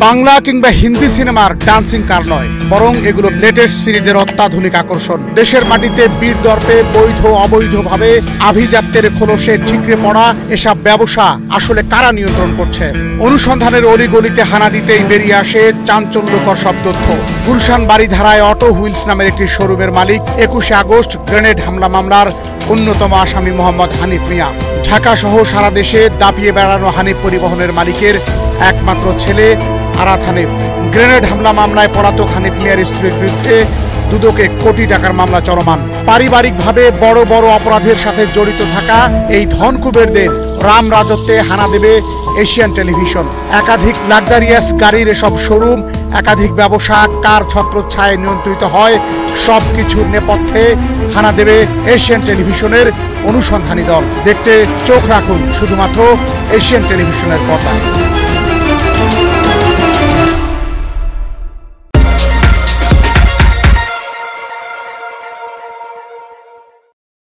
বাংলা কিংবা হিন্দি সিনেমার ডান্সিং কার নয়, বরং এগুলো লেটেস্ট সিরিজের অত্যাধুনিক আকর্ষণ। দেশের মাটিতে বীর দর্পে বৈধ অবৈধভাবে আভিজাত্যের খোলসে ঠিকরে পড়া এসব ব্যবসা আসলে কারা নিয়ন্ত্রণ করছে? অনুসন্ধানের অলিগলিতে হানা দিতেই বেরিয়ে আসে চাঞ্চল্যকর সব তথ্য। গুলশান বাড়িধারায় অটো হুইলস নামের একটি শোরুমের মালিক 21 আগস্ট গ্রেনেড হামলা মামলার অন্যতম আসামি মোহাম্মদ হানিফ মিয়া। ঢাকা সহ সারা দেশে দাপিয়ে বেড়ানো হানিফ পরিবহনের মালিকের একমাত্র ছেলে আরাত হানিফ। গ্রেনেড হামলা মামলায় পলাতক হানিফ মিয়ার স্ত্রীর বিরুদ্ধে দুদকে কোটি টাকার মামলা চলমান। পারিবারিকভাবে বড় বড় অপরাধের সাথে জড়িত থাকা এই ধনকুবেরদের রাম রাজত্বে হানা দেবে এশিয়ান টেলিভিশন। একাধিক লাক্সারিয়াস গাড়ির এসব শোরুম, একাধিক ব্যবসা কার ছত্রছায়ায় নিয়ন্ত্রিত হয়, সবকিছুর নেপথ্যে হানা দেবে এশিয়ান টেলিভিশনের অনুসন্ধানী দল। দেখতে চোখ রাখুন শুধুমাত্র এশিয়ান টেলিভিশনের পর্দায়।